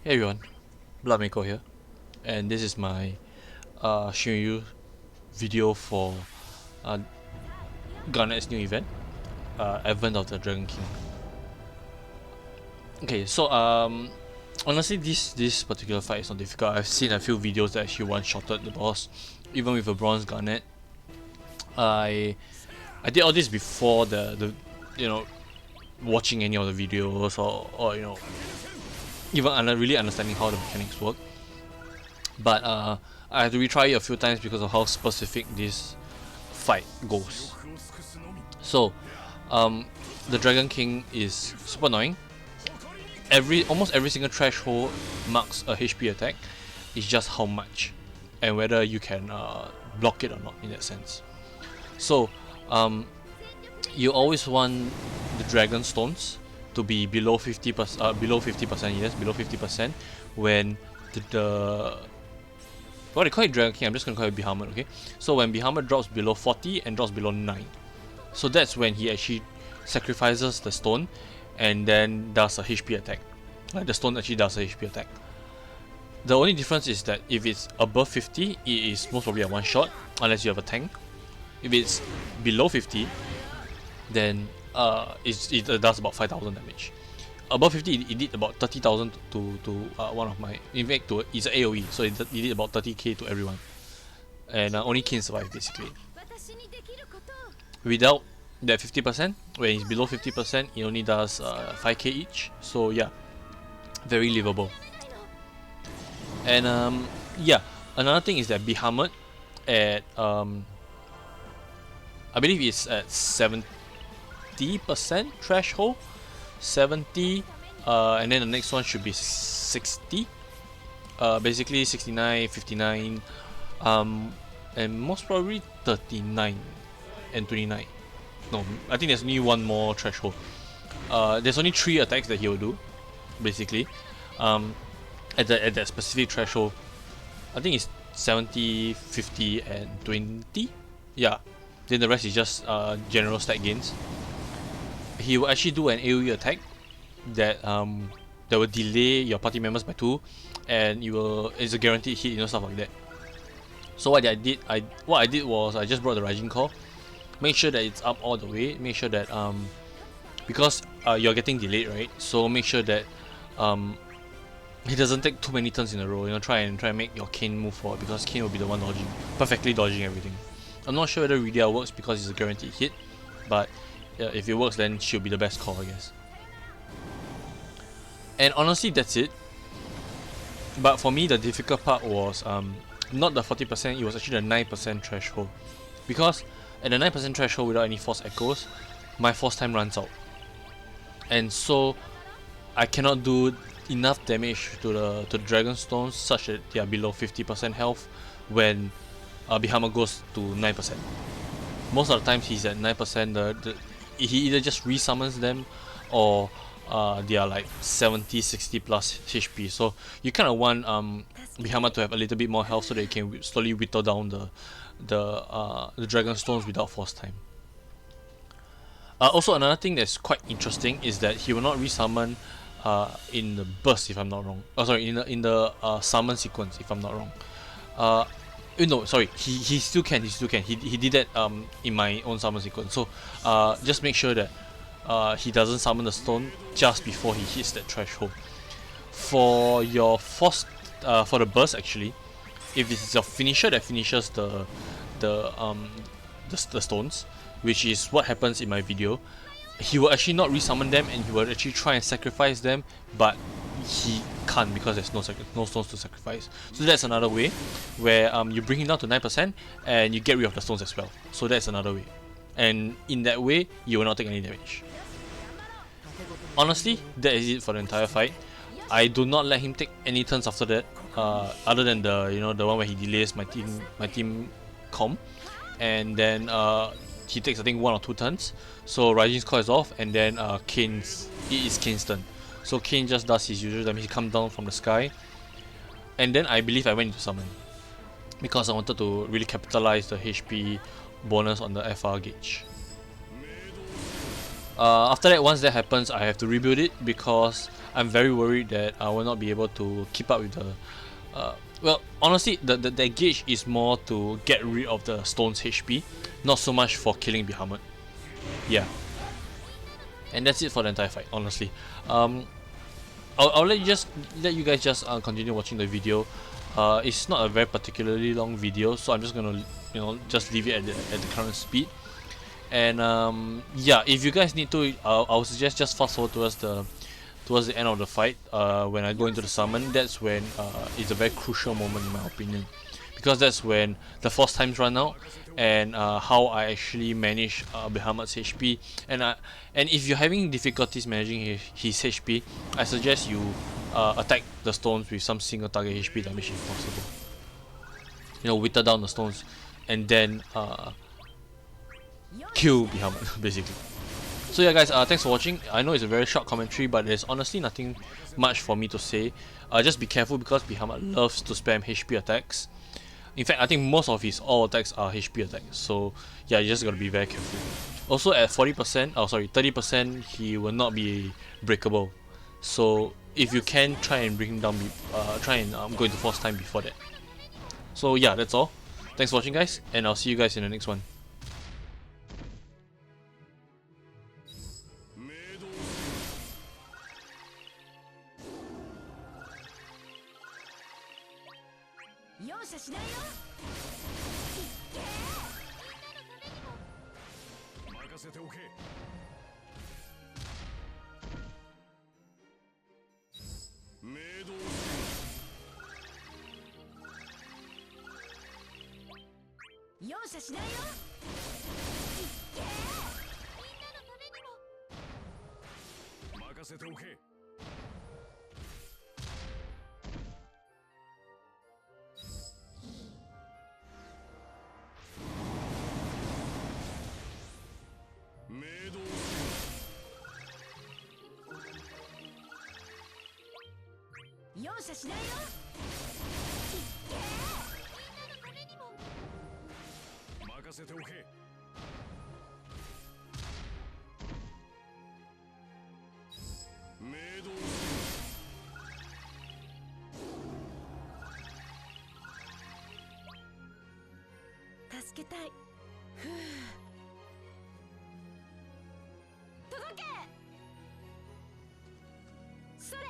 Hey everyone, bloodmako here, and this is my Shinryu video for Garnet's new event, Advent of the Dragon King. Okay, so honestly, this particular fight is not difficult. I've seen a few videos that actually one-shotted the boss, even with a bronze Garnet. I did all this before the watching any of the videos or even really understanding how the mechanics work. But I had to retry it a few times because of how specific this fight goes. So the Dragon King is super annoying. Almost every single threshold marks a HP attack. It's just how much and whether you can block it or not in that sense. So you always want the Dragon Stones to be below 50%. Below 50%, yes, below 50% when the what they call it Dragon King. I'm just gonna call it Behemoth. Okay, so when Behemoth drops below 40 and drops below 9, so that's when he actually sacrifices the stone and then does a HP attack. Like the stone actually does a HP attack. The only difference is that if it's above 50, it is most probably a one shot unless you have a tank. If it's below 50, then it does about 5,000 damage. Above 50, it did about 30,000 to one of my. In fact, it's an AOE, so it did about 30k to everyone, and only Kin survived basically. Without that 50%, when it's below 50%, it only does 5k each. So yeah, very livable. And yeah, another thing is that Behemoth at I believe it's at 70% threshold, 70, and then the next one should be 60. Basically 69, 59, and most probably 39 and 29. No, I think there's only one more threshold. There's only 3 attacks that he will do, basically. At that specific threshold, I think it's 70, 50, and 20. Yeah. Then the rest is just general stat gains. He will actually do an AoE attack that will delay your party members by 2, and it's a guaranteed hit, stuff like that. So what I did was I just brought the Rising Core. Make sure that it's up all the way. Make sure that because you're getting delayed, right? So make sure that he doesn't take too many turns in a row. Try and make your Kane move forward, because Kane will be the one perfectly dodging everything. I'm not sure whether Rydia works because it's a guaranteed hit, but if it works, then she'll be the best call, I guess. And honestly, that's it. But for me, the difficult part was not the 40%, it was actually the 9% threshold. Because at the 9% threshold without any force echoes, my force time runs out. And so I cannot do enough damage to the Dragon Stones such that they are below 50% health when Behemoth goes to 9%. Most of the times he's at 9%, he either just resummons them or they are like 70, 60 plus HP. So you kind of want Behemoth to have a little bit more health so that you can slowly whittle down the Dragon Stones without force time. Also, another thing that's quite interesting is that he will not resummon in the burst, if I'm not wrong. Oh, sorry, in the summon sequence, if I'm not wrong. No, sorry, he still can. He did that in my own summon sequence. So just make sure that he doesn't summon the stone just before he hits that threshold. For your force, for the burst actually, if this is your finisher that finishes the stones, which is what happens in my video, he will actually not resummon them and he will actually try and sacrifice them, but he can't because there's no stones to sacrifice. So that's another way where you bring him down to 9% and you get rid of the stones as well. So that's another way, and in that way you will not take any damage. Honestly, that is it for the entire fight. I do not let him take any turns after that, other than the one where he delays my team comm, and then he takes I think 1 or 2 turns. So Rising's Core is off, and then it is Kane's turn. So Kane just does his usual damage. He comes down from the sky, and then I believe I went into summon because I wanted to really capitalize the HP bonus on the FR gauge. After that, once that happens, I have to rebuild it because I'm very worried that I will not be able to keep up with the well, honestly, the gauge is more to get rid of the stone's HP, not so much for killing Behemoth. Yeah, and that's it for the entire fight. Honestly, I'll let you guys just continue watching the video. It's not a very particularly long video, so I'm just gonna just leave it at the current speed. And yeah, if you guys need to, I would suggest just fast forward towards the end of the fight. When I go into the summon, that's when it's a very crucial moment in my opinion, because that's when the force times run out, and how I actually manage Behemoth's HP. And if you're having difficulties managing his HP, I suggest you attack the stones with some single target HP damage if possible. Whittle down the stones, and then kill Behemoth basically. So yeah guys, thanks for watching. I know it's a very short commentary, but there's honestly nothing much for me to say. Just be careful because Behemoth loves to spam HP attacks. In fact, I think most of his all attacks are HP attacks, so yeah, you just gotta be very careful. Also at 40%, 30%, he will not be breakable. So if you can, try and bring him down, try and go into force time before that. So yeah, that's all. Thanks for watching guys, and I'll see you guys in the next one.助けたい。ふう。届け。それ。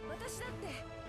私だって